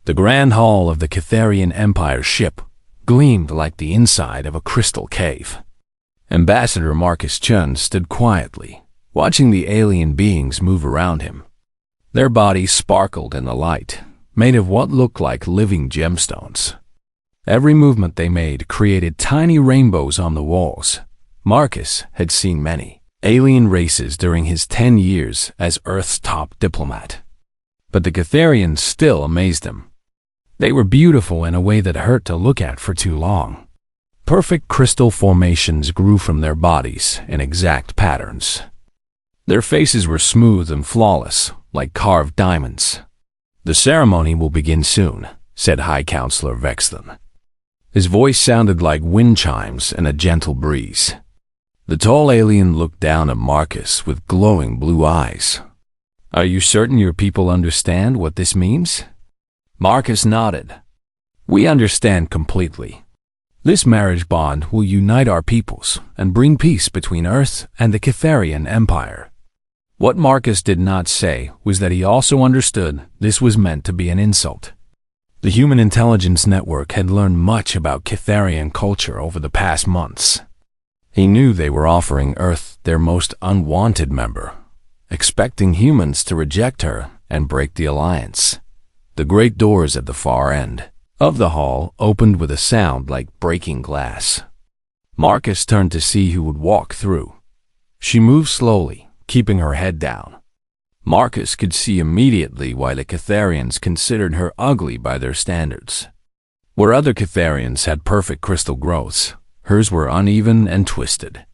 The grand hall of the Catharian Empire ship gleamed like the inside of a crystal cave. Ambassador Marcus Chun stood quietly, watching the alien beings move around him. Their bodies sparkled in the light, made of what looked like living gemstones. Every movement they made created tiny rainbows on the walls. Marcus had seen many alien races during his 10 years as Earth's top diplomat. But the Catharians still amazed him. They were beautiful in a way that hurt to look at for too long. Perfect crystal formations grew from their bodies in exact patterns. Their faces were smooth and flawless, like carved diamonds. "The ceremony will begin soon," said High Counselor Vexton. His voice sounded like wind chimes in a gentle breeze. The tall alien looked down at Marcus with glowing blue eyes. "Are you certain your people understand what this means?" Marcus nodded. "We understand completely. This marriage bond will unite our peoples and bring peace between Earth and the Catharian Empire." What Marcus did not say was that he also understood this was meant to be an insult. The Human Intelligence Network had learned much about Catharian culture over the past months. He knew they were offering Earth their most unwanted member, expecting humans to reject her and break the alliance. The great doors at the far end of the hall opened with a sound like breaking glass. Marcus turned to see who would walk through. She moved slowly, keeping her head down. Marcus could see immediately why the Catharians considered her ugly by their standards. Where other Catharians had perfect crystal growths, hers were uneven and twisted.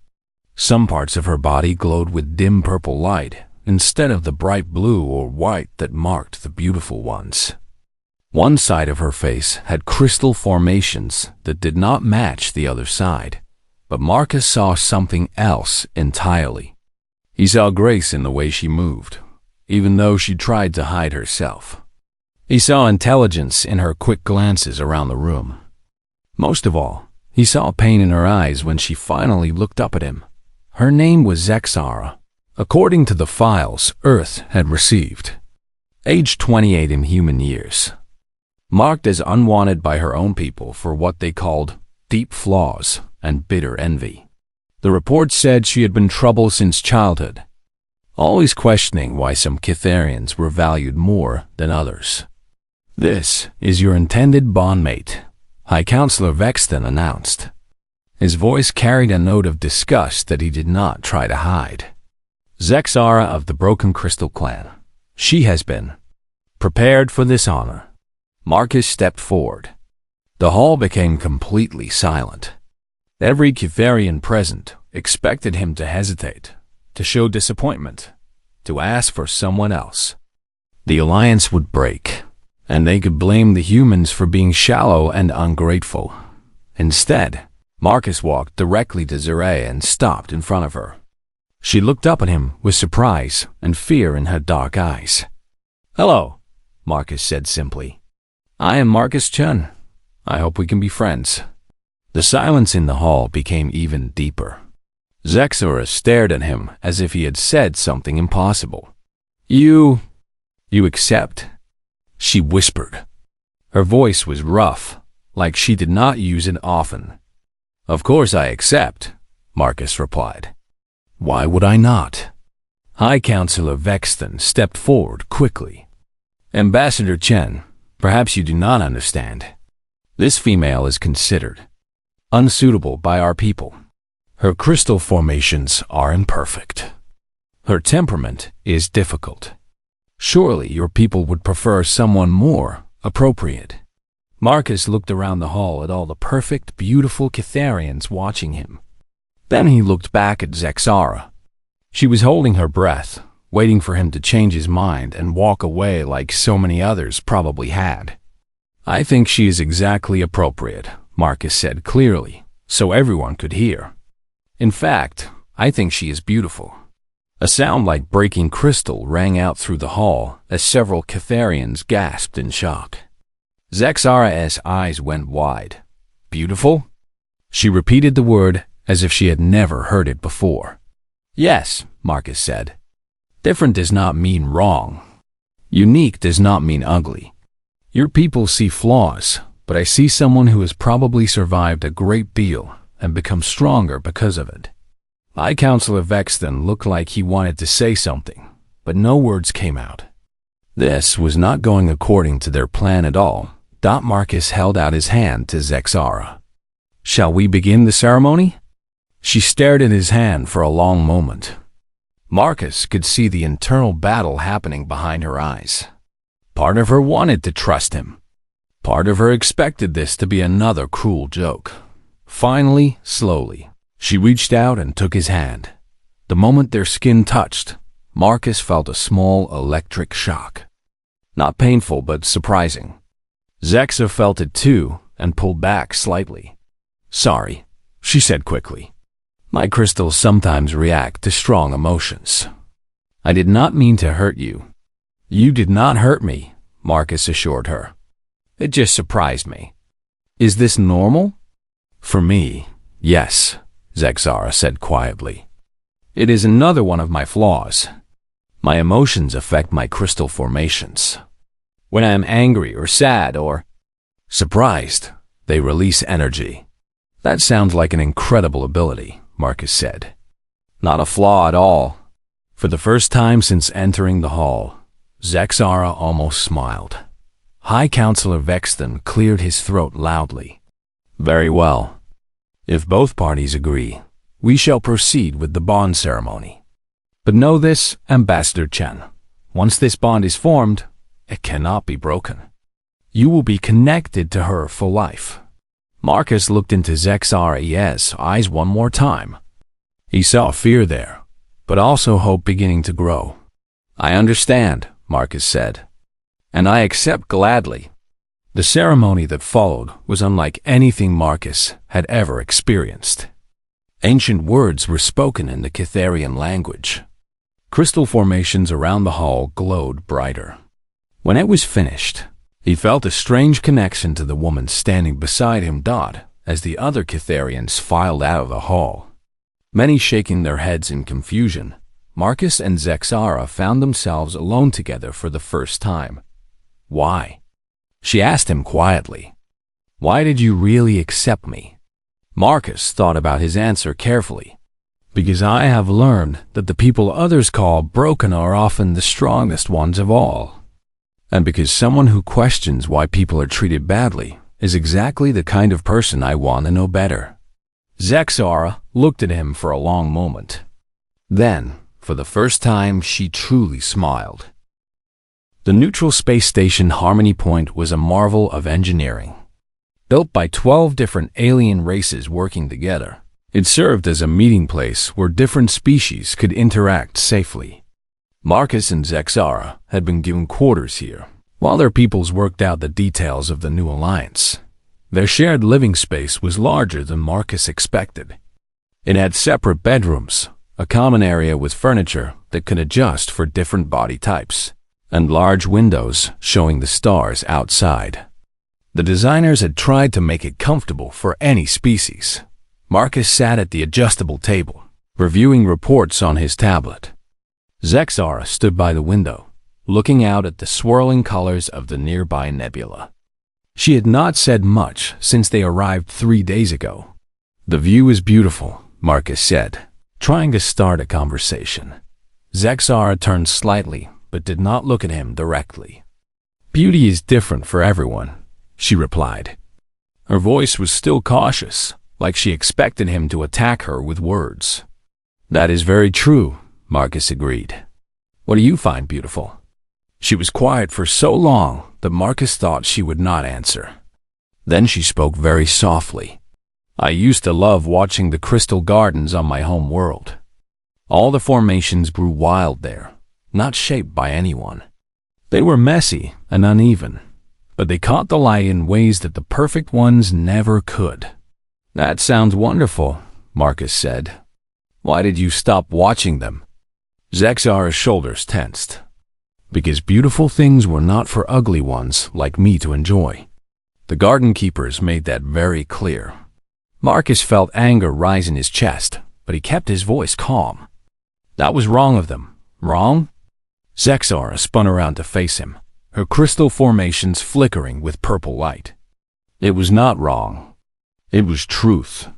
Some parts of her body glowed with dim purple light instead of the bright blue or white that marked the beautiful ones. One side of her face had crystal formations that did not match the other side, but Marcus saw something else entirely. He saw grace in the way she moved, even though she tried to hide herself. He saw intelligence in her quick glances around the room. Most of all, he saw pain in her eyes when she finally looked up at him. Her name was Zexara, according to the files Earth had received. Age 28 in human years. Marked as unwanted by her own people for what they called deep flaws and bitter envy. The report said she had been trouble since childhood, always questioning why some Catharians were valued more than others. "This is your intended bondmate," High Counselor Vexton announced. His voice carried a note of disgust that he did not try to hide. "Zexara of the Broken Crystal Clan. She has been prepared for this honor." Marcus stepped forward. The hall became completely silent. Every Catharian present expected him to hesitate, to show disappointment, to ask for someone else. The alliance would break, and they could blame the humans for being shallow and ungrateful. Instead, Marcus walked directly to Zeray and stopped in front of her. She looked up at him with surprise and fear in her dark eyes. "Hello," Marcus said simply. "I am Marcus Chun. I hope we can be friends." The silence in the hall became even deeper. Zexara stared at him as if he had said something impossible. You accept?" she whispered. Her voice was rough, like she did not use it often. "Of course I accept," Marcus replied. "Why would I not?" High Counselor Vexton stepped forward quickly. "Ambassador Chen, perhaps you do not understand. This female is considered unsuitable by our people. Her crystal formations are imperfect. Her temperament is difficult. Surely your people would prefer someone more appropriate." Marcus looked around the hall at all the perfect, beautiful Catharians watching him. Then he looked back at Zexara. She was holding her breath, waiting for him to change his mind and walk away like so many others probably had. "I think she is exactly appropriate," Marcus said clearly, so everyone could hear. "In fact, I think she is beautiful." A sound like breaking crystal rang out through the hall as several Catharians gasped in shock. Zexara's eyes went wide. "Beautiful?" She repeated the word as if she had never heard it before. "Yes," Marcus said. "Different does not mean wrong. Unique does not mean ugly. Your people see flaws, but I see someone who has probably survived a great deal and become stronger because of it. High Counselor Vexton looked like he wanted to say something, but no words came out. This was not going according to their plan at all. Marcus held out his hand to Zexara. Shall we begin the ceremony? She stared at his hand for a long moment. Marcus could see the internal battle happening behind her eyes. Part of her wanted to trust him. Part of her expected this to be another cruel joke. Finally, slowly, she reached out and took his hand. The moment their skin touched, Marcus felt a small electric shock. Not painful, but surprising. Zexa felt it too and pulled back slightly. Sorry, she said quickly. My crystals sometimes react to strong emotions. I did not mean to hurt you. You did not hurt me, Marcus assured her. It just surprised me. Is this normal? For me, yes, Zexara said quietly. It is another one of my flaws. My emotions affect my crystal formations. When I am angry or sad or surprised, they release energy. That sounds like an incredible ability, Marcus said. Not a flaw at all. For the first time since entering the hall, Zexara almost smiled. High Counselor Vexton cleared his throat loudly. Very well. If both parties agree, we shall proceed with the bond ceremony. But know this, Ambassador Chen. Once this bond is formed, it cannot be broken. You will be connected to her for life. Marcus looked into Zexara's eyes one more time. He saw fear there, but also hope beginning to grow. I understand, Marcus said, and I accept gladly. The ceremony that followed was unlike anything Marcus had ever experienced. Ancient words were spoken in the Catharian language. Crystal formations around the hall glowed brighter. When it was finished, he felt a strange connection to the woman standing beside him. As the other Catharians filed out of the hall, many shaking their heads in confusion, Marcus and Zexara found themselves alone together for the first time. Why? She asked him quietly. Why did you really accept me? Marcus thought about his answer carefully. Because I have learned that the people others call broken are often the strongest ones of all. And because someone who questions why people are treated badly is exactly the kind of person I want to know better. Zexara looked at him for a long moment. Then, for the first time, she truly smiled. The neutral space station Harmony Point was a marvel of engineering. Built by 12 different alien races working together, it served as a meeting place where different species could interact safely. Marcus and Zexara had been given quarters here, while their peoples worked out the details of the new alliance. Their shared living space was larger than Marcus expected. It had separate bedrooms, a common area with furniture that could adjust for different body types, and large windows showing the stars outside. The designers had tried to make it comfortable for any species. Marcus sat at the adjustable table, reviewing reports on his tablet. Zexara stood by the window, looking out at the swirling colors of the nearby nebula. She had not said much since they arrived 3 days ago. The view is beautiful, Marcus said, trying to start a conversation. Zexara turned slightly, but did not look at him directly. Beauty is different for everyone, she replied. Her voice was still cautious, like she expected him to attack her with words. That is very true, Marcus agreed. What do you find beautiful? She was quiet for so long that Marcus thought she would not answer. Then she spoke very softly. I used to love watching the crystal gardens on my home world. All the formations grew wild there, not shaped by anyone. They were messy and uneven, but they caught the light in ways that the perfect ones never could. That sounds wonderful, Marcus said. Why did you stop watching them? Zexara's shoulders tensed. Because beautiful things were not for ugly ones like me to enjoy. The garden keepers made that very clear. Marcus felt anger rise in his chest, but he kept his voice calm. That was wrong of them. Wrong? Zexara spun around to face him, her crystal formations flickering with purple light. It was not wrong. It was truth.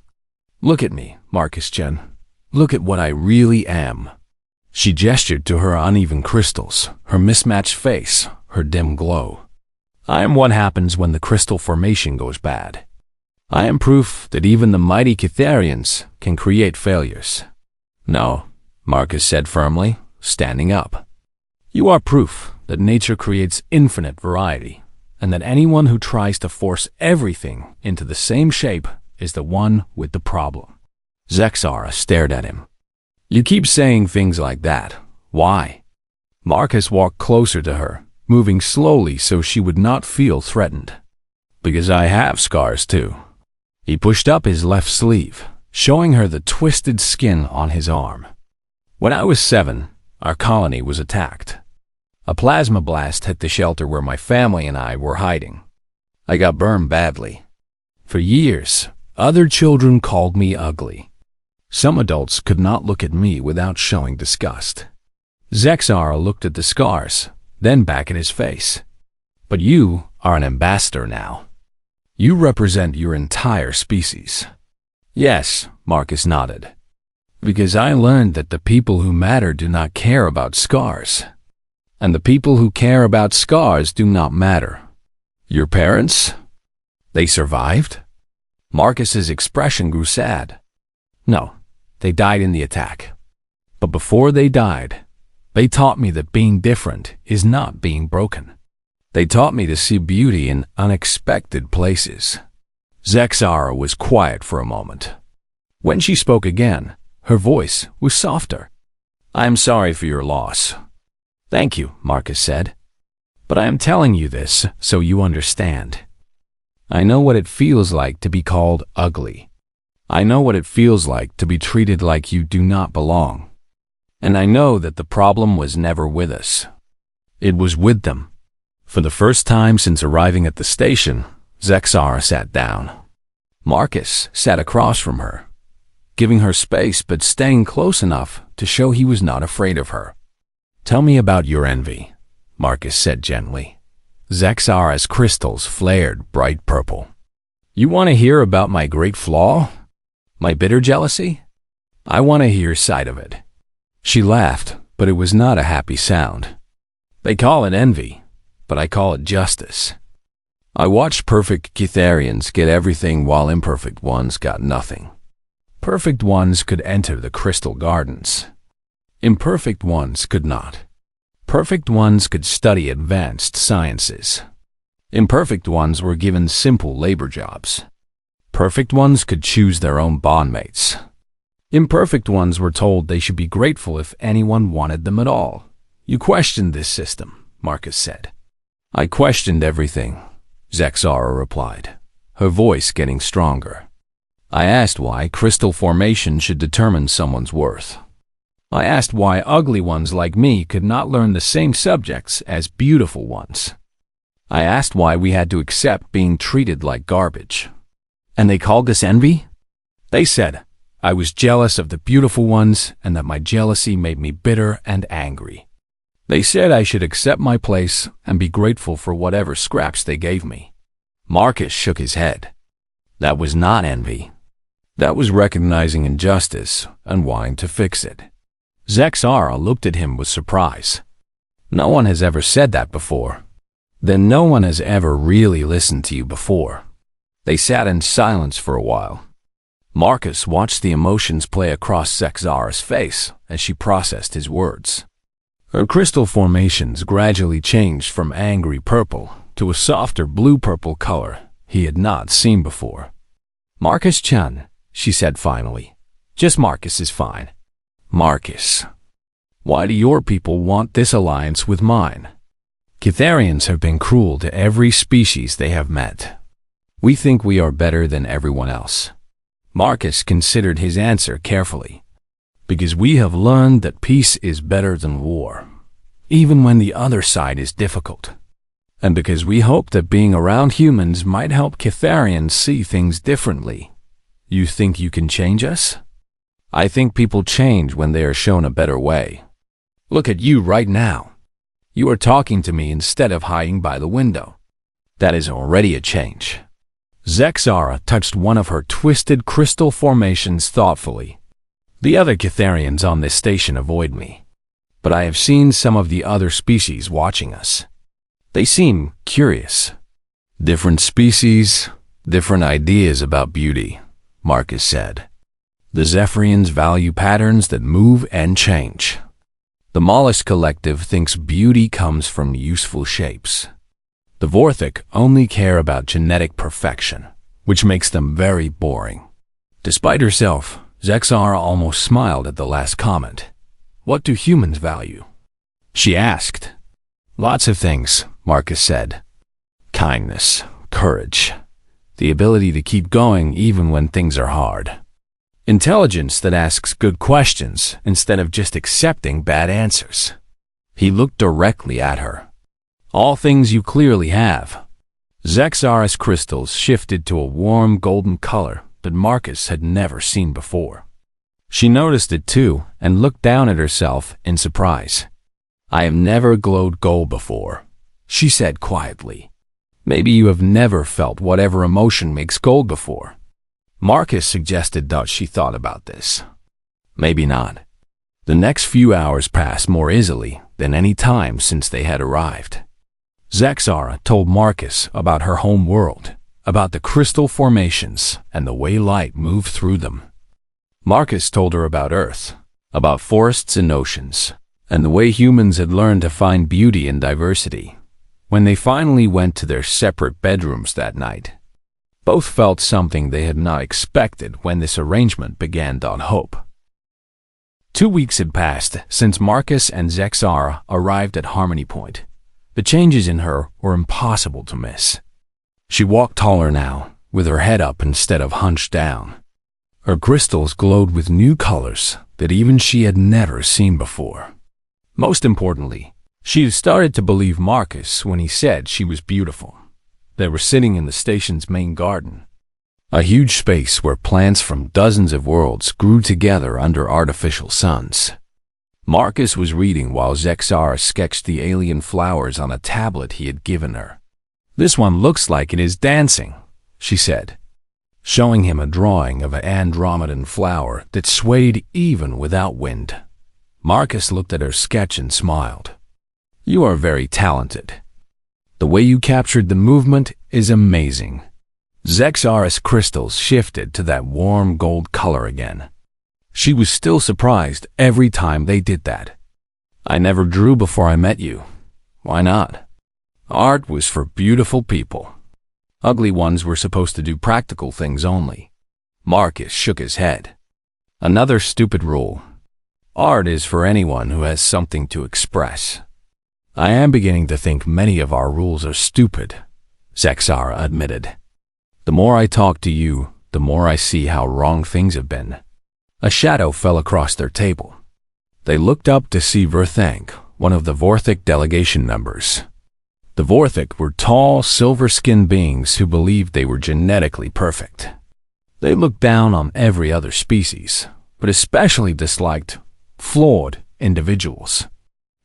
Look at me, Marcus-chan. Look at what I really am. She gestured to her uneven crystals, her mismatched face, her dim glow. I am what happens when the crystal formation goes bad. I am proof that even the mighty Catharians can create failures. No, Marcus said firmly, standing up. You are proof that nature creates infinite variety, and that anyone who tries to force everything into the same shape is the one with the problem. Zexara stared at him. You keep saying things like that. Why? Marcus walked closer to her, moving slowly so she would not feel threatened. Because I have scars too. He pushed up his left sleeve, showing her the twisted skin on his arm. When I was 7, our colony was attacked. A plasma blast hit the shelter where my family and I were hiding. I got burned badly. For years, other children called me ugly. Some adults could not look at me without showing disgust. Zexara looked at the scars, then back at his face. But you are an ambassador now. You represent your entire species. Yes, Marcus nodded. Because I learned that the people who matter do not care about scars. And the people who care about scars do not matter. Your parents? They survived? Marcus's expression grew sad. No, they died in the attack. But before they died, they taught me that being different is not being broken. They taught me to see beauty in unexpected places. Zexara was quiet for a moment. When she spoke again, her voice was softer. I am sorry for your loss. Thank you, Marcus said. But I am telling you this so you understand. I know what it feels like to be called ugly. I know what it feels like to be treated like you do not belong. And I know that the problem was never with us. It was with them. For the first time since arriving at the station, Zexara sat down. Marcus sat across from her, giving her space but staying close enough to show he was not afraid of her. Tell me about your envy, Marcus said gently. Zexara's crystals flared bright purple. You want to hear about my great flaw? My bitter jealousy? I want to hear your side of it. She laughed, but it was not a happy sound. They call it envy, but I call it justice. I watched perfect Catharians get everything while imperfect ones got nothing. Perfect ones could enter the crystal gardens. Imperfect ones could not. Perfect ones could study advanced sciences. Imperfect ones were given simple labor jobs. Perfect ones could choose their own bondmates. Imperfect ones were told they should be grateful if anyone wanted them at all. You questioned this system, Marcus said. I questioned everything, Zexara replied, her voice getting stronger. I asked why crystal formation should determine someone's worth. I asked why ugly ones like me could not learn the same subjects as beautiful ones. I asked why we had to accept being treated like garbage. And they called this envy? They said I was jealous of the beautiful ones and that my jealousy made me bitter and angry. They said I should accept my place and be grateful for whatever scraps they gave me. Marcus shook his head. That was not envy. That was recognizing injustice and wanting to fix it. Zexara looked at him with surprise. No one has ever said that before. Then no one has ever really listened to you before. They sat in silence for a while. Marcus watched the emotions play across Zexara's face as she processed his words. Her crystal formations gradually changed from angry purple to a softer blue-purple color he had not seen before. Marcus-chan, she said finally. Just Marcus is fine. Marcus, why do your people want this alliance with mine? Catharians have been cruel to every species they have met. We think we are better than everyone else. Marcus considered his answer carefully. Because we have learned that peace is better than war, even when the other side is difficult. And because we hope that being around humans might help Catharians see things differently. You think you can change us? I think people change when they are shown a better way. Look at you right now. You are talking to me instead of hiding by the window. That is already a change. Zexara touched one of her twisted crystal formations thoughtfully. The other Catharians on this station avoid me, but I have seen some of the other species watching us. They seem curious. Different species, different ideas about beauty, Marcus said. The Zephyrians value patterns that move and change. The Mollusk Collective thinks beauty comes from useful shapes. The Vorthic only care about genetic perfection, which makes them very boring. Despite herself, Zexara almost smiled at the last comment. What do humans value? She asked. Lots of things, Marcus said. Kindness, courage, the ability to keep going even when things are hard. Intelligence that asks good questions instead of just accepting bad answers. He looked directly at her. All things you clearly have. Zexara's crystals shifted to a warm golden color that Marcus had never seen before. She noticed it too and looked down at herself in surprise. I have never glowed gold before, she said quietly. Maybe you have never felt whatever emotion makes gold before. Marcus suggested that she thought about this. Maybe not. The next few hours passed more easily than any time since they had arrived. Zexara told Marcus about her home world, about the crystal formations and the way light moved through them. Marcus told her about Earth, about forests and oceans, and the way humans had learned to find beauty in diversity. When they finally went to their separate bedrooms that night, both felt something they had not expected when this arrangement began on hope. 2 weeks had passed since Marcus and Zexara arrived at Harmony Point. The changes in her were impossible to miss. She walked taller now, with her head up instead of hunched down. Her crystals glowed with new colors that even she had never seen before. Most importantly, she had started to believe Marcus when he said she was beautiful. They were sitting in the station's main garden, a huge space where plants from dozens of worlds grew together under artificial suns. Marcus was reading while Zexara sketched the alien flowers on a tablet he had given her. This one looks like it is dancing, she said, showing him a drawing of an Andromedan flower that swayed even without wind. Marcus looked at her sketch and smiled. You are very talented. The way you captured the movement is amazing. Zexara's crystals shifted to that warm gold color again. She was still surprised every time they did that. I never drew before I met you. Why not? Art was for beautiful people. Ugly ones were supposed to do practical things only. Marcus shook his head. Another stupid rule. Art is for anyone who has something to express. I am beginning to think many of our rules are stupid, Zexara admitted. The more I talk to you, the more I see how wrong things have been. A shadow fell across their table. They looked up to see Verthank, one of the Vorthic delegation members. The Vorthic were tall, silver-skinned beings who believed they were genetically perfect. They looked down on every other species, but especially disliked flawed individuals.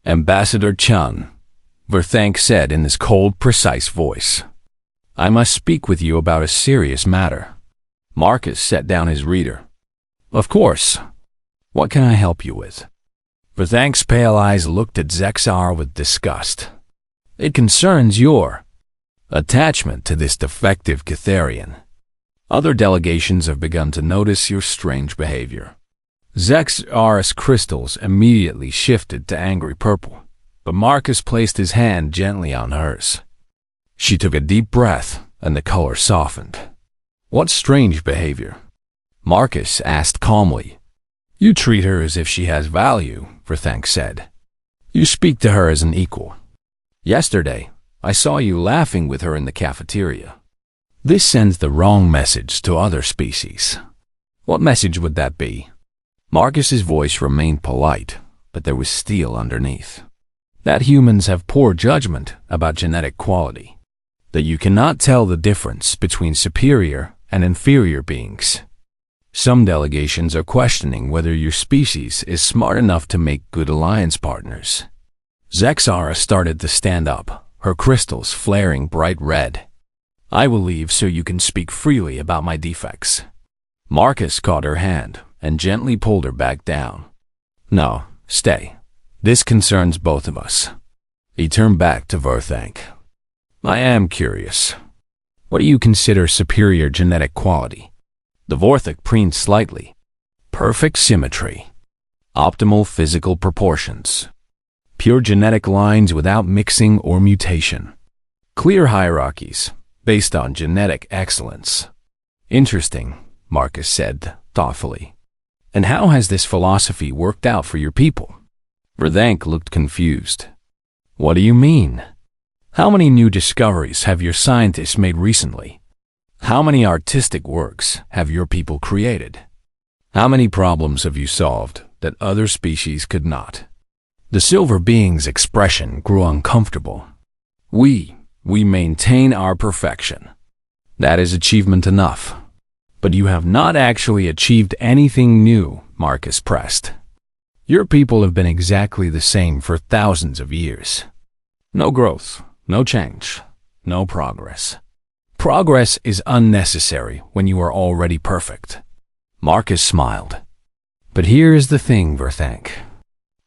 Ambassador Chun, Verthank said in his cold, precise voice. I must speak with you about a serious matter. Marcus set down his reader. Of course. What can I help you with? Verthank's pale eyes looked at Zexara with disgust. It concerns your attachment to this defective Catharian. Other delegations have begun to notice your strange behavior. Zexara's crystals immediately shifted to angry purple, but Marcus placed his hand gently on hers. She took a deep breath, and the color softened. What strange behavior? Marcus asked calmly. You treat her as if she has value, Verthank said. You speak to her as an equal. Yesterday, I saw you laughing with her in the cafeteria. This sends the wrong message to other species. What message would that be? Marcus's voice remained polite, but there was steel underneath. That humans have poor judgment about genetic quality. That you cannot tell the difference between superior and inferior beings. Some delegations are questioning whether your species is smart enough to make good alliance partners. Zexara started to stand up, her crystals flaring bright red. I will leave so you can speak freely about my defects. Marcus caught her hand and gently pulled her back down. No, stay. This concerns both of us. He turned back to Verthank. I am curious. What do you consider superior genetic quality? The Vorthik preened slightly. Perfect symmetry. Optimal physical proportions. Pure genetic lines without mixing or mutation. Clear hierarchies, based on genetic excellence. Interesting, Marcus said thoughtfully. And how has this philosophy worked out for your people? Verthank looked confused. What do you mean? How many new discoveries have your scientists made recently? How many artistic works have your people created? How many problems have you solved that other species could not? The silver being's expression grew uncomfortable. We maintain our perfection. That is achievement enough. But you have not actually achieved anything new, Marcus pressed. Your people have been exactly the same for thousands of years. No growth, no change, no progress. Progress is unnecessary when you are already perfect. Marcus smiled. But here is the thing, Verthank.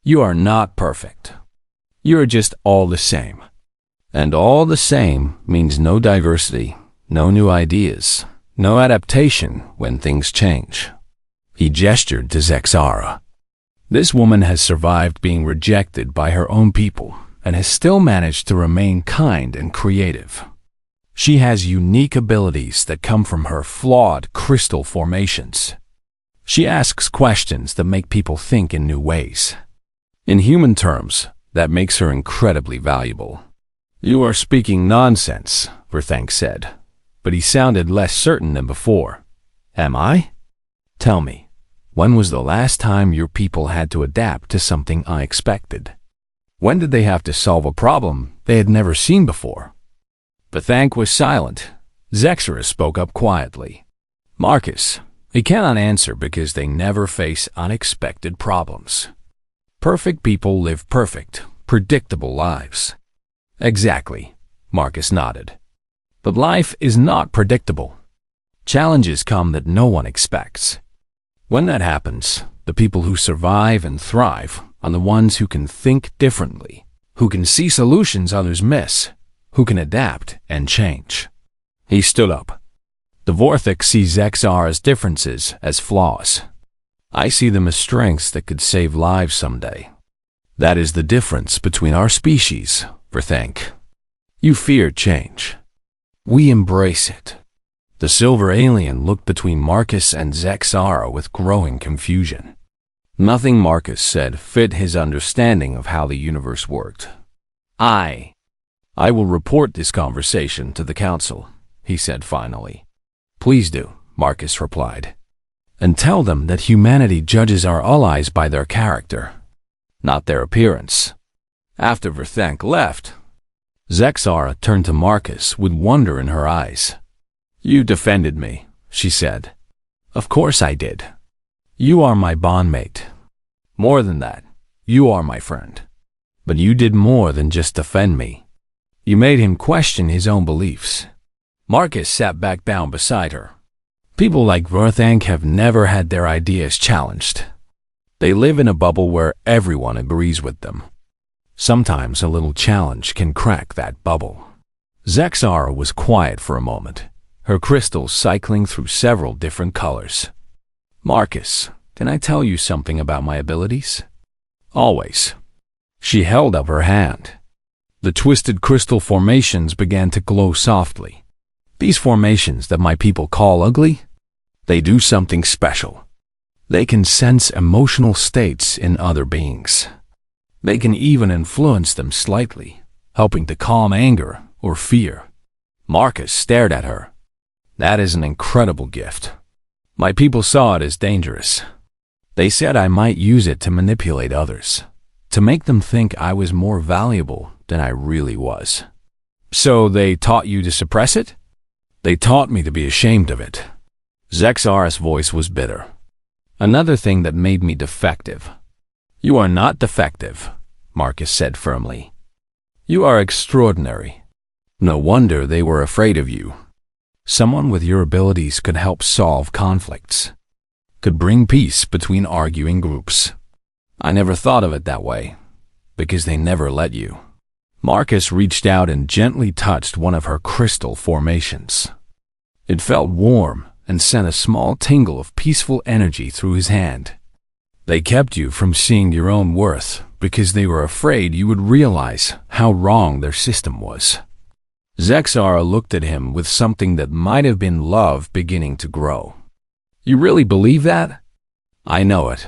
You are not perfect. You are just all the same. And all the same means no diversity, no new ideas, no adaptation when things change. He gestured to Zexara. This woman has survived being rejected by her own people and has still managed to remain kind and creative. She has unique abilities that come from her flawed crystal formations. She asks questions that make people think in new ways. In human terms, that makes her incredibly valuable. You are speaking nonsense, Verthank said, but he sounded less certain than before. Am I? Tell me, when was the last time your people had to adapt to something unexpected? When did they have to solve a problem they had never seen before? Verthank was silent. Zexara spoke up quietly. Marcus, he cannot answer because they never face unexpected problems. Perfect people live perfect, predictable lives. Exactly, Marcus nodded. But life is not predictable. Challenges come that no one expects. When that happens, the people who survive and thrive are the ones who can think differently, who can see solutions others miss, who can adapt and change. He stood up. The Vorthik see Zexara's differences as flaws. I see them as strengths that could save lives someday. That is the difference between our species, Verthank. You fear change. We embrace it. The silver alien looked between Marcus and Zexara with growing confusion. Nothing Marcus said fit his understanding of how the universe worked. I will report this conversation to the council, he said finally. Please do, Marcus replied. And tell them that humanity judges our allies by their character, not their appearance. After Verthank left, Zexara turned to Marcus with wonder in her eyes. You defended me, she said. Of course I did. You are my bondmate. More than that, you are my friend. But you did more than just defend me. You made him question his own beliefs. Marcus sat back down beside her. People like Verthank have never had their ideas challenged. They live in a bubble where everyone agrees with them. Sometimes a little challenge can crack that bubble. Zexara was quiet for a moment, her crystals cycling through several different colors. Marcus, can I tell you something about my abilities? Always. She held up her hand. The twisted crystal formations began to glow softly. These formations that my people call ugly, they do something special. They can sense emotional states in other beings. They can even influence them slightly, helping to calm anger or fear. Marcus stared at her. That is an incredible gift. My people saw it as dangerous. They said I might use it to manipulate others, to make them think I was more valuable than I really was. So they taught you to suppress it? They taught me to be ashamed of it. Zexara's voice was bitter. Another thing that made me defective. You are not defective, Marcus said firmly. You are extraordinary. No wonder they were afraid of you. Someone with your abilities could help solve conflicts, could bring peace between arguing groups. I never thought of it that way, because they never let you. Marcus reached out and gently touched one of her crystal formations. It felt warm and sent a small tingle of peaceful energy through his hand. They kept you from seeing your own worth because they were afraid you would realize how wrong their system was. Zexara looked at him with something that might have been love beginning to grow. You really believe that? I know it.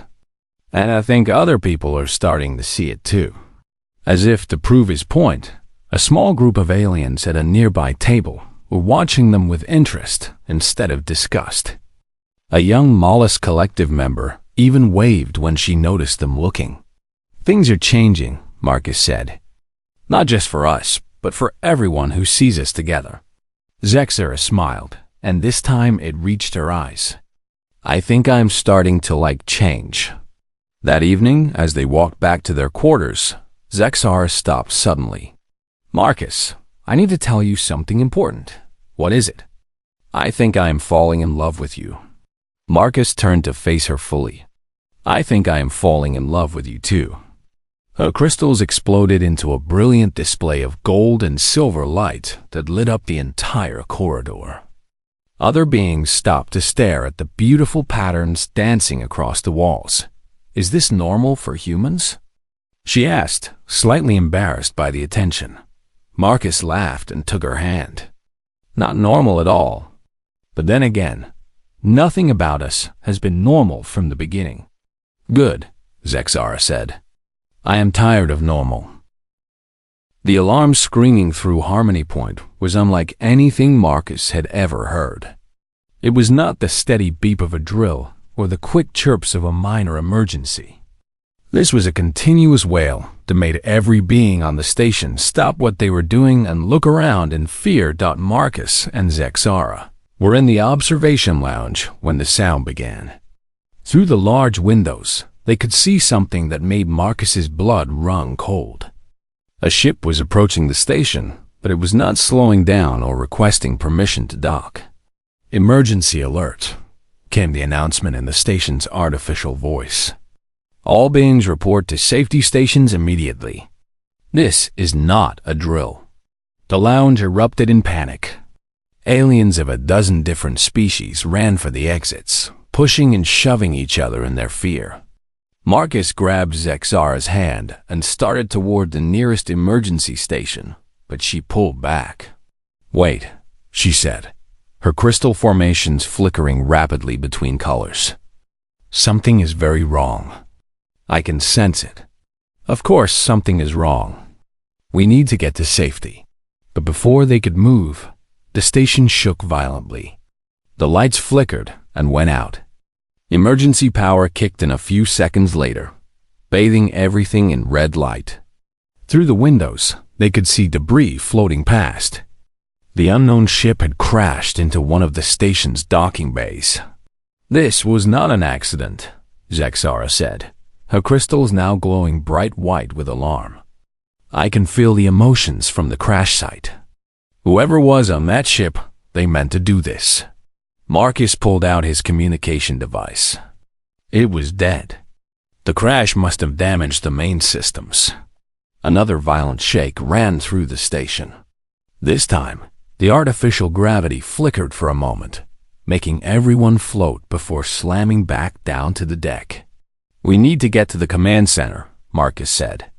And I think other people are starting to see it too. As if to prove his point, a small group of aliens at a nearby table were watching them with interest instead of disgust. A young Mollusk Collective member even waved when she noticed them looking. Things are changing, Marcus said. Not just for us, but for everyone who sees us together. Zexara smiled, and this time it reached her eyes. I think I'm starting to like change. That evening, as they walked back to their quarters, Zexara stopped suddenly. Marcus, I need to tell you something important. What is it? I think I am falling in love with you. Marcus turned to face her fully. I think I am falling in love with you too. Her crystals exploded into a brilliant display of gold and silver light that lit up the entire corridor. Other beings stopped to stare at the beautiful patterns dancing across the walls. Is this normal for humans? She asked, slightly embarrassed by the attention. Marcus laughed and took her hand. Not normal at all. But then again, nothing about us has been normal from the beginning. Good, Zexara said. I am tired of normal. The alarm screaming through Harmony Point was unlike anything Marcus had ever heard. It was not the steady beep of a drill or the quick chirps of a minor emergency. This was a continuous wail that made every being on the station stop what they were doing and look around in fear. Marcus and Zexara were in the observation lounge when the sound began. Through the large windows, they could see something that made Marcus's blood run cold. A ship was approaching the station, but it was not slowing down or requesting permission to dock. Emergency alert, came the announcement in the station's artificial voice. All beings report to safety stations immediately. This is not a drill. The lounge erupted in panic. Aliens of a dozen different species ran for the exits, pushing and shoving each other in their fear. Marcus grabbed Zexara's hand and started toward the nearest emergency station, but she pulled back. Wait, she said, her crystal formations flickering rapidly between colors. Something is very wrong. I can sense it. Of course, something is wrong. We need to get to safety. But before they could move, the station shook violently. The lights flickered and went out. Emergency power kicked in a few seconds later, bathing everything in red light. Through the windows, they could see debris floating past. The unknown ship had crashed into one of the station's docking bays. This was not an accident, Zexara said, her crystals now glowing bright white with alarm. I can feel the emotions from the crash site. Whoever was on that ship, they meant to do this. Marcus pulled out his communication device. It was dead. The crash must have damaged the main systems. Another violent shake ran through the station. This time, the artificial gravity flickered for a moment, making everyone float before slamming back down to the deck. We need to get to the command center, Marcus said.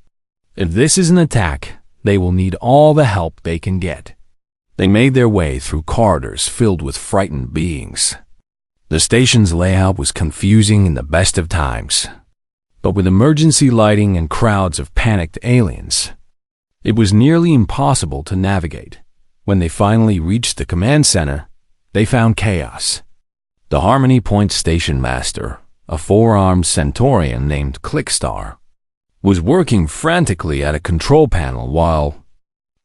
If this is an attack, they will need all the help they can get. They made their way through corridors filled with frightened beings. The station's layout was confusing in the best of times, but with emergency lighting and crowds of panicked aliens, it was nearly impossible to navigate. When they finally reached the command center, they found chaos. The Harmony Point station master, a four-armed centaurian named Clickstar, was working frantically at a control panel while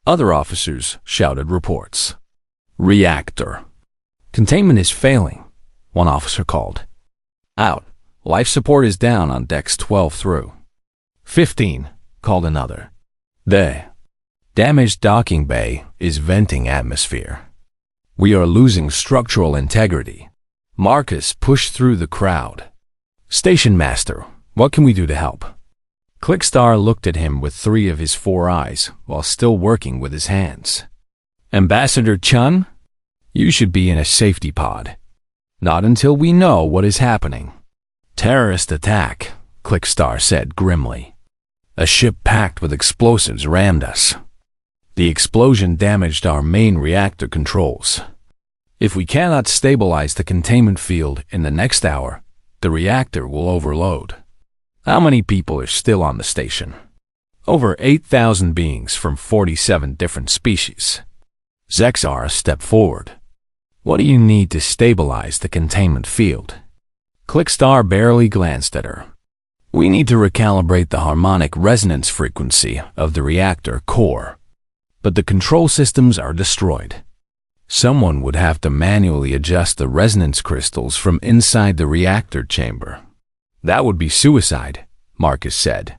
other officers shouted reports. Reactor. Containment is failing, one officer called. Out. Life support is down on decks 12 through 15. called another. The damaged docking bay is venting atmosphere. We are losing structural integrity. Marcus pushed through the crowd. Station Master, what can we do to help? Clickstar looked at him with 3 of his 4 eyes while still working with his hands. Ambassador Chun, you should be in a safety pod. Not until we know what is happening. Terrorist attack, Clickstar said grimly. A ship packed with explosives rammed us. The explosion damaged our main reactor controls. If we cannot stabilize the containment field in the next hour, the reactor will overload. How many people are still on the station? Over 8,000 beings from 47 different species. Zexara stepped forward. What do you need to stabilize the containment field? Clickstar barely glanced at her. We need to recalibrate the harmonic resonance frequency of the reactor core. But the control systems are destroyed. Someone would have to manually adjust the resonance crystals from inside the reactor chamber. That would be suicide, Marcus said.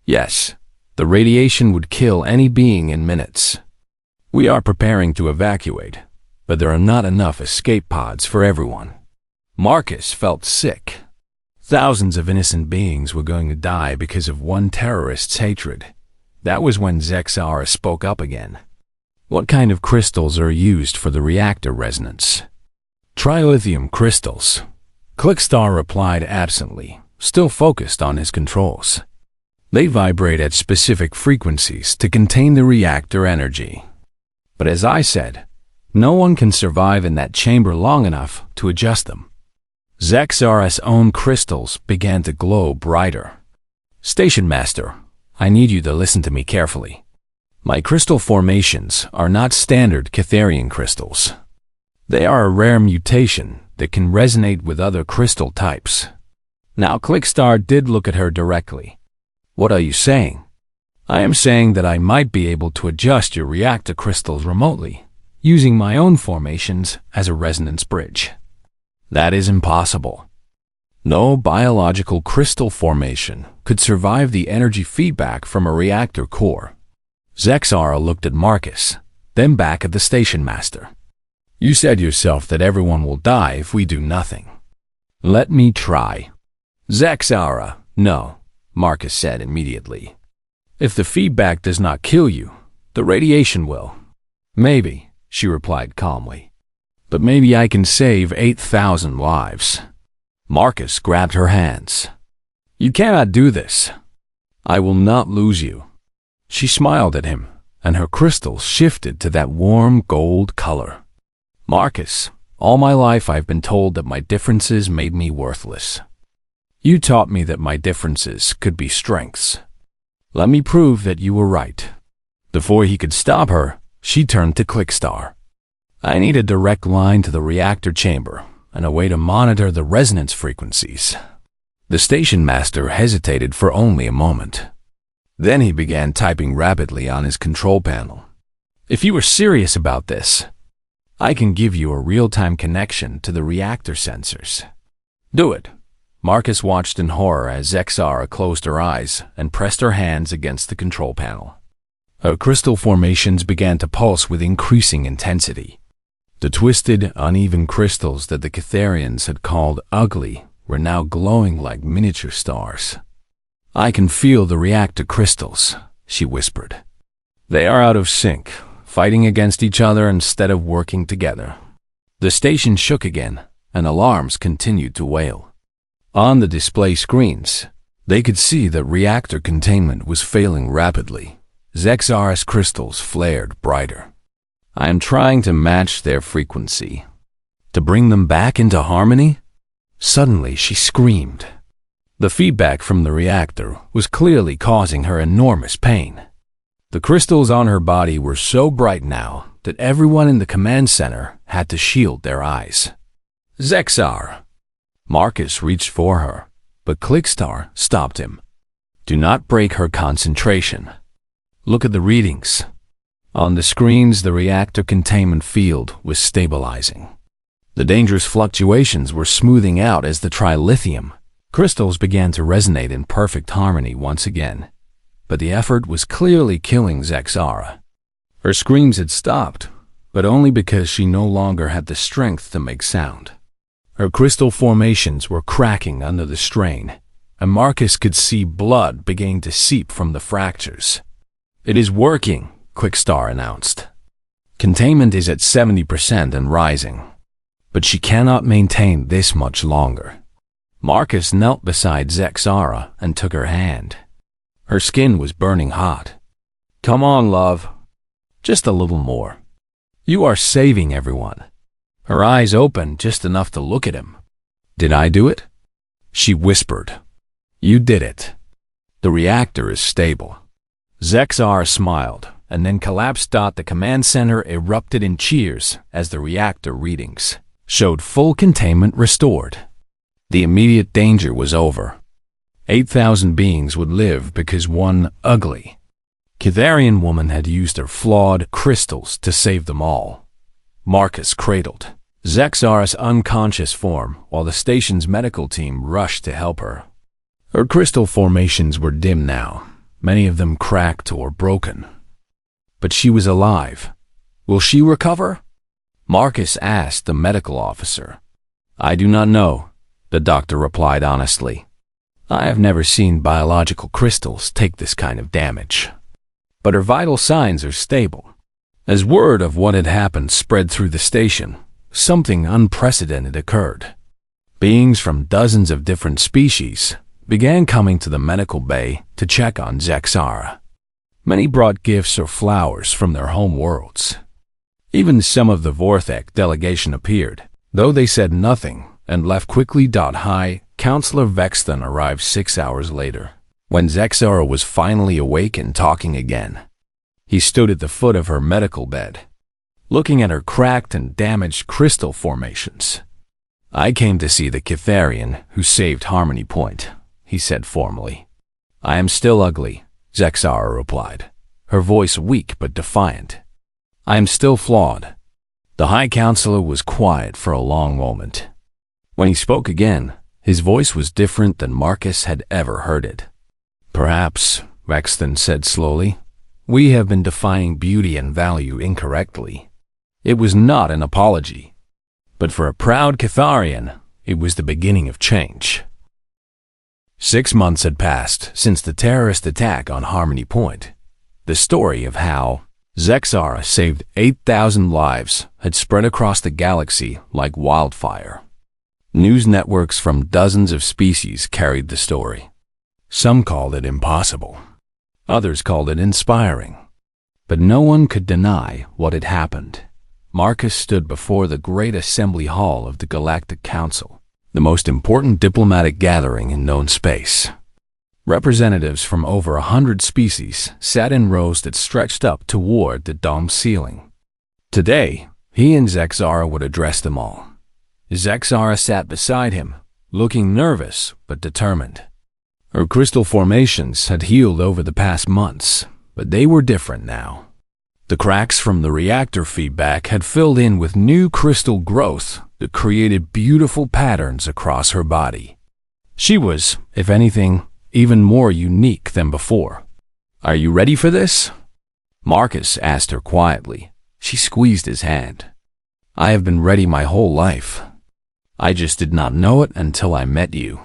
Yes, the radiation would kill any being in minutes. We are preparing to evacuate, but there are not enough escape pods for everyone. Marcus felt sick. Thousands of innocent beings were going to die because of one terrorist's hatred. That was when Zexara spoke up again. What kind of crystals are used for the reactor resonance? Trilithium crystals. Clickstar replied absently, still focused on his controls. They vibrate at specific frequencies to contain the reactor energy. But as I said, no one can survive in that chamber long enough to adjust them. Zexara's own crystals began to glow brighter. Station Master, I need you to listen to me carefully. My crystal formations are not standard Catharian crystals. They are a rare mutation that can resonate with other crystal types. Now Clickstar did look at her directly. What are you saying? I am saying that I might be able to adjust your reactor crystals remotely, using my own formations as a resonance bridge. That is impossible. No biological crystal formation could survive the energy feedback from a reactor core. Zexara looked at Marcus, then back at the station master. You said yourself that everyone will die if we do nothing. Let me try. Zexara, no, Marcus said immediately. If the feedback does not kill you, the radiation will. Maybe, she replied calmly. But maybe I can save 8,000 lives. Marcus grabbed her hands. You cannot do this. I will not lose you. She smiled at him, and her crystals shifted to that warm gold color. Marcus, all my life I've been told that my differences made me worthless. You taught me that my differences could be strengths. Let me prove that you were right. Before he could stop her, she turned to Clickstar. I need a direct line to the reactor chamber and a way to monitor the resonance frequencies. The station master hesitated for only a moment. Then he began typing rapidly on his control panel. If you are serious about this, I can give you a real-time connection to the reactor sensors. Do it. Marcus watched in horror as Zexara closed her eyes and pressed her hands against the control panel. Her crystal formations began to pulse with increasing intensity. The twisted, uneven crystals that the Catharians had called ugly were now glowing like miniature stars. I can feel the reactor crystals, she whispered. They are out of sync, fighting against each other instead of working together. The station shook again, and alarms continued to wail. On the display screens, they could see that reactor containment was failing rapidly. Zexara's crystals flared brighter. I am trying to match their frequency. To bring them back into harmony? Suddenly she screamed. The feedback from the reactor was clearly causing her enormous pain. The crystals on her body were so bright now that everyone in the command center had to shield their eyes. Zexara! Marcus reached for her, but Clickstar stopped him. Do not break her concentration. Look at the readings. On the screens, the reactor containment field was stabilizing. The dangerous fluctuations were smoothing out as the trilithium crystals began to resonate in perfect harmony once again. but the effort was clearly killing Zexara. Her screams had stopped, but only because she no longer had the strength to make sound. Her crystal formations were cracking under the strain, and Marcus could see blood beginning to seep from the fractures. "It is working," Quickstar announced. "Containment is at 70% and rising. But she cannot maintain this much longer." Marcus knelt beside Zexara and took her hand. Her skin was burning hot. "Come on, love. Just a little more. You are saving everyone." Her eyes opened just enough to look at him. "Did I do it?" she whispered. "You did it. The reactor is stable." Zexara smiled and then collapsed. The command center erupted in cheers as the reactor readings showed full containment restored. The immediate danger was over. 8,000 beings would live because one ugly Kitharian woman had used her flawed crystals to save them all. Marcus cradled Zexara's unconscious form while the station's medical team rushed to help her. Her crystal formations were dim now, many of them cracked or broken. But she was alive. "Will she recover?" Marcus asked the medical officer. "I do not know," the doctor replied honestly. "I have never seen biological crystals take this kind of damage. But her vital signs are stable." As word of what had happened spread through the station, something unprecedented occurred. Beings from dozens of different species began coming to the medical bay to check on Zexara. Many brought gifts or flowers from their home worlds. Even some of the Vorthek delegation appeared, though they said nothing and left quickly. High Counselor Vexton arrived 6 hours later, when Zexara was finally awake and talking again. He stood at the foot of her medical bed, looking at her cracked and damaged crystal formations. "I came to see the Kitharian who saved Harmony Point," he said formally. "I am still ugly," Zexara replied, her voice weak but defiant. "I am still flawed." The High Counselor was quiet for a long moment. When he spoke again, his voice was different than Marcus had ever heard it. "Perhaps," Vexton said slowly, "we have been defining beauty and value incorrectly." It was not an apology, but for a proud Kitharian, it was the beginning of change. 6 months had passed since the terrorist attack on Harmony Point. The story of how Zexara saved 8,000 lives had spread across the galaxy like wildfire. News networks from dozens of species carried the story. Some called it impossible. Others called it inspiring. But no one could deny what had happened. Marcus stood before the great assembly hall of the Galactic Council, the most important diplomatic gathering in known space. Representatives from over 100 species sat in rows that stretched up toward the dome ceiling. Today, he and Zexara would address them all. Zexara sat beside him, looking nervous but determined. Her crystal formations had healed over the past months, but they were different now. The cracks from the reactor feedback had filled in with new crystal growth that created beautiful patterns across her body. She was, if anything, even more unique than before. "Are you ready for this?" Marcus asked her quietly. She squeezed his hand. "I have been ready my whole life. I just did not know it until I met you."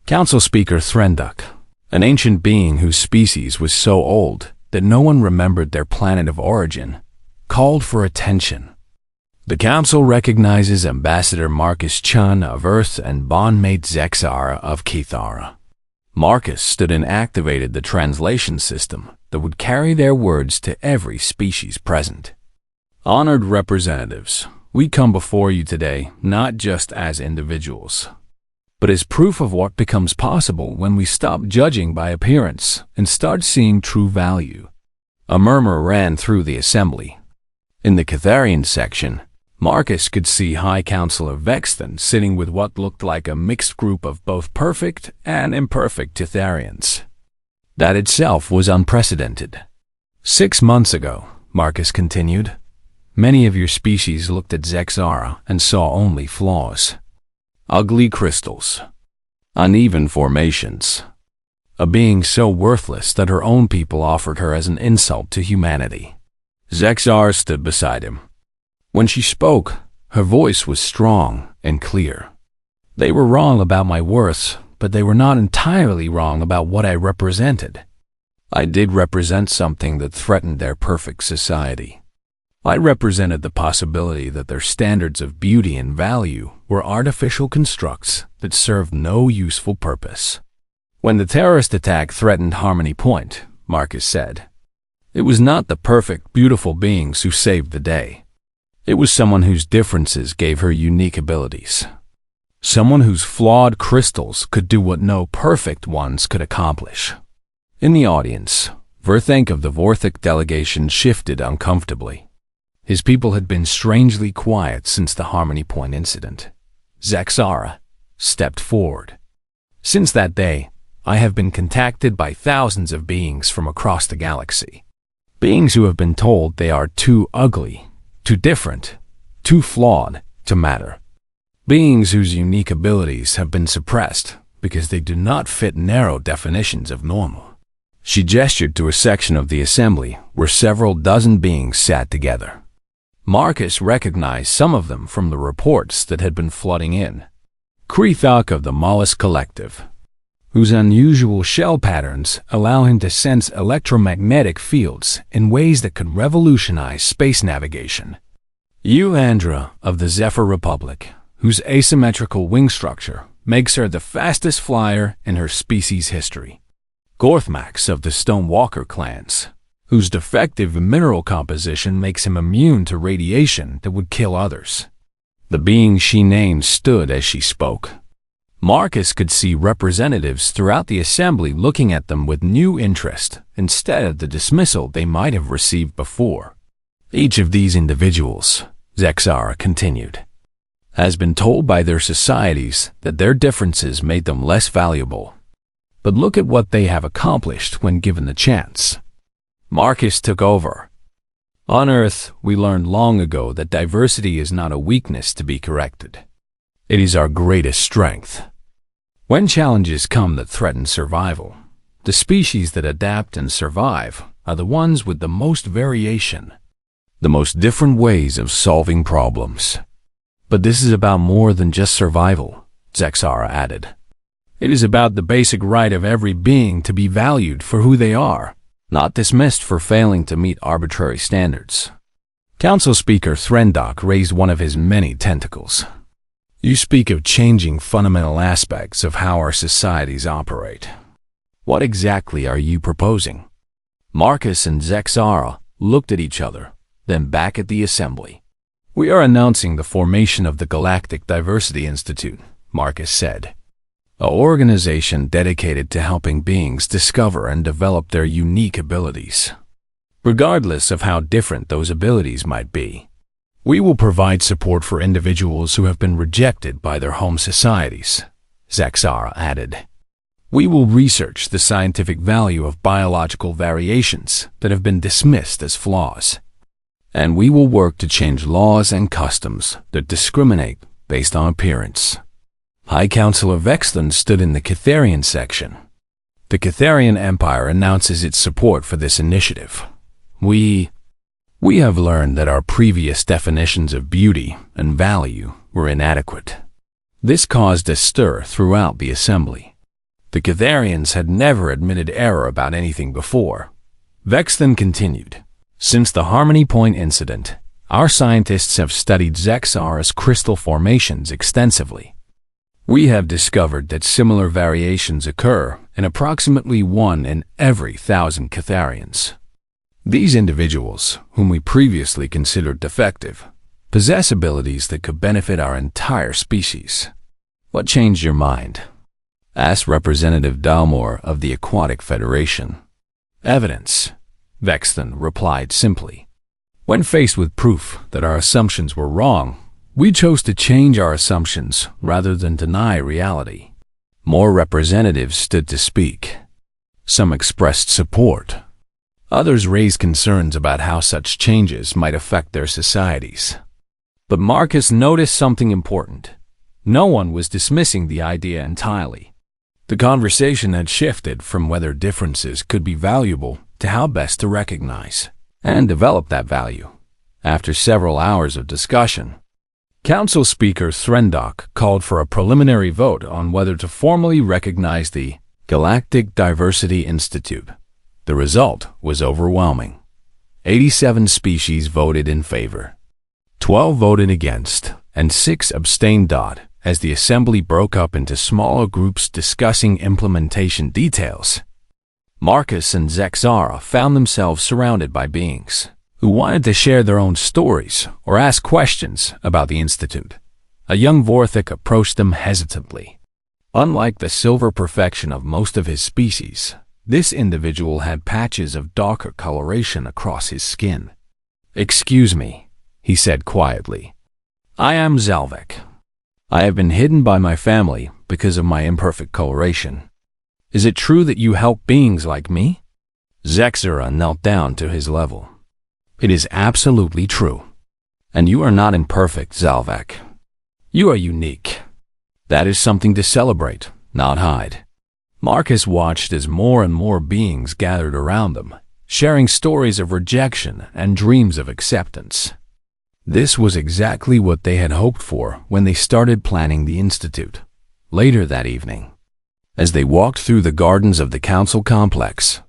Council Speaker Threnduk, an ancient being whose species was so old that no one remembered their planet of origin, called for attention. The council recognizes Ambassador Marcus Chun of Earth and bondmate Zexara of Kithara. Marcus stood and activated the translation system that would carry their words to every species present. "Honored representatives, we come before you today not just as individuals, but as proof of what becomes possible when we stop judging by appearance and start seeing true value." A murmur ran through the assembly. In the Kitharian section, Marcus could see High Counselor Vexton sitting with what looked like a mixed group of both perfect and imperfect Kitharians. That itself was unprecedented. 6 months ago, Marcus continued, many of your species looked at Zexara and saw only flaws. Ugly crystals, uneven formations, a being so worthless that her own people offered her as an insult to humanity. Zexar stood beside him. When she spoke, her voice was strong and clear. They were wrong about my worth, but they were not entirely wrong about what I represented. I did represent something that threatened their perfect society. I represented the possibility that their standards of beauty and value were artificial constructs that served no useful purpose. When the terrorist attack threatened Harmony Point, Marcus said, it was not the perfect, beautiful beings who saved the day. It was someone whose differences gave her unique abilities. Someone whose flawed crystals could do what no perfect ones could accomplish. In the audience, Verthank of the Vorthic delegation shifted uncomfortably. His people had been strangely quiet since the Harmony Point incident. Zexara stepped forward. Since that day, I have been contacted by thousands of beings from across the galaxy. Beings who have been told they are too ugly, too different, too flawed to matter. Beings whose unique abilities have been suppressed because they do not fit narrow definitions of normal. She gestured to a section of the assembly where several dozen beings sat together. Marcus recognized some of them from the reports that had been flooding in. Krethok of the Mollusk Collective, whose unusual shell patterns allow him to sense electromagnetic fields in ways that could revolutionize space navigation. Andra of the Zephyr Republic, whose asymmetrical wing structure makes her the fastest flyer in her species' history. Gorthmax of the Stonewalker clans, whose defective mineral composition makes him immune to radiation that would kill others. The being she named stood as she spoke. Marcus could see representatives throughout the assembly looking at them with new interest instead of the dismissal they might have received before. Each of these individuals, Zexara continued, has been told by their societies that their differences made them less valuable. But look at what they have accomplished when given the chance. Marcus took over. On Earth, we learned long ago that diversity is not a weakness to be corrected. It is our greatest strength. When challenges come that threaten survival, the species that adapt and survive are the ones with the most variation, the most different ways of solving problems. But this is about more than just survival, Zexara added. It is about the basic right of every being to be valued for who they are, not dismissed for failing to meet arbitrary standards. Council Speaker Threndok raised one of his many tentacles. You speak of changing fundamental aspects of how our societies operate. What exactly are you proposing? Marcus and Zexara looked at each other, then back at the assembly. We are announcing the formation of the Galactic Diversity Institute, Marcus said. An organization dedicated to helping beings discover and develop their unique abilities, regardless of how different those abilities might be. We will provide support for individuals who have been rejected by their home societies, Zexara added. We will research the scientific value of biological variations that have been dismissed as flaws. And we will work to change laws and customs that discriminate based on appearance. High Counselor Vexton stood in the Catharian section. The Catharian Empire announces its support for this initiative. We have learned that our previous definitions of beauty and value were inadequate. This caused a stir throughout the assembly. The Catharians had never admitted error about anything before. Vexton continued. Since the Harmony Point incident, our scientists have studied Zexara's crystal formations extensively. We have discovered that similar variations occur in approximately 1 in every 1,000 Catharians. These individuals, whom we previously considered defective, possess abilities that could benefit our entire species. What changed your mind? Asked Representative Dalmor of the Aquatic Federation. Evidence, Vexton replied simply. When faced with proof that our assumptions were wrong, we chose to change our assumptions rather than deny reality. More representatives stood to speak. Some expressed support. Others raised concerns about how such changes might affect their societies. But Marcus noticed something important. No one was dismissing the idea entirely. The conversation had shifted from whether differences could be valuable to how best to recognize and develop that value. After several hours of discussion, Council Speaker Threndock called for a preliminary vote on whether to formally recognize the Galactic Diversity Institute. The result was overwhelming. 87 species voted in favor. 12 voted against, and 6 abstained. As the assembly broke up into smaller groups discussing implementation details, Marcus and Zexara found themselves surrounded by beings who wanted to share their own stories or ask questions about the Institute. A young Vorthik approached them hesitantly. Unlike the silver perfection of most of his species, this individual had patches of darker coloration across his skin. "Excuse me," he said quietly. "I am Zalvek. I have been hidden by my family because of my imperfect coloration. Is it true that you help beings like me?" Zexara knelt down to his level. "It is absolutely true. And you are not imperfect, Zalvek. You are unique. That is something to celebrate, not hide." Marcus watched as more and more beings gathered around them, sharing stories of rejection and dreams of acceptance. This was exactly what they had hoped for when they started planning the Institute. Later that evening, as they walked through the gardens of the council complex,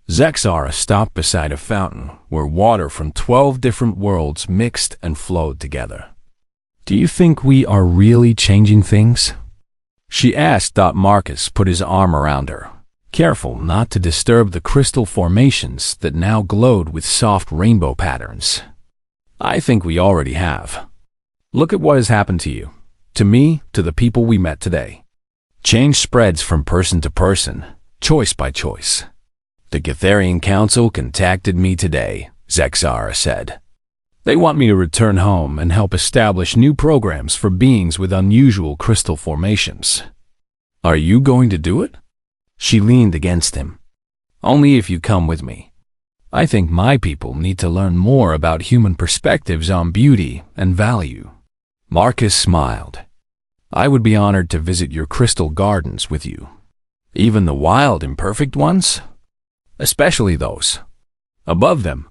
Zexara stopped beside a fountain where water from 12 different worlds mixed and flowed together. "Do you think we are really changing things?" she asked. Marcus put his arm around her, careful not to disturb the crystal formations that now glowed with soft rainbow patterns. "I think we already have. Look at what has happened to you, to me, to the people we met today. Change spreads from person to person, choice by choice." "The Gatharian Council contacted me today," Zexara said. "They want me to return home and help establish new programs for beings with unusual crystal formations." "Are you going to do it?" She leaned against him. "Only if you come with me. I think my people need to learn more about human perspectives on beauty and value." Marcus smiled. "I would be honored to visit your crystal gardens with you. Even the wild, imperfect ones? Especially those." Above them,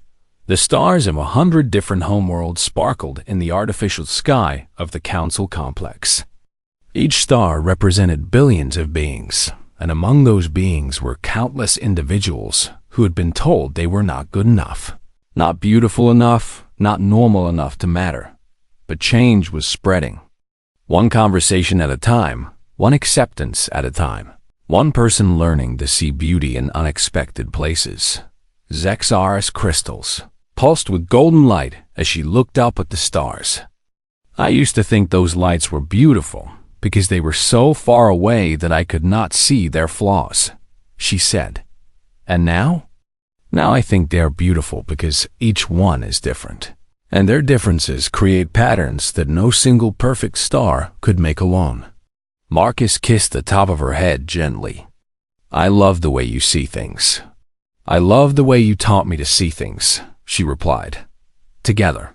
the stars of 100 different homeworlds sparkled in the artificial sky of the council complex. Each star represented billions of beings, and among those beings were countless individuals who had been told they were not good enough, not beautiful enough, not normal enough to matter. But change was spreading. One conversation at a time, one acceptance at a time. One person learning to see beauty in unexpected places. Zexara's crystals pulsed with golden light as she looked up at the stars. "I used to think those lights were beautiful because they were so far away that I could not see their flaws," she said. "And now? Now I think they are beautiful because each one is different. And their differences create patterns that no single perfect star could make alone." Marcus kissed the top of her head gently. "I love the way you see things. I love the way you taught me to see things," she replied. Together,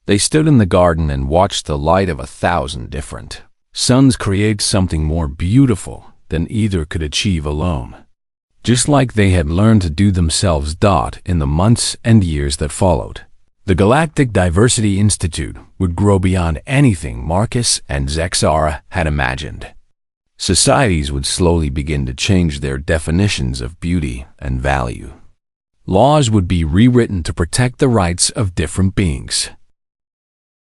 they stood in the garden and watched the light of 1,000 different suns create something more beautiful than either could achieve alone. Just like they had learned to do themselves. In the months and years that followed, the Galactic Diversity Institute would grow beyond anything Marcus and Zexara had imagined. Societies would slowly begin to change their definitions of beauty and value. Laws would be rewritten to protect the rights of different beings.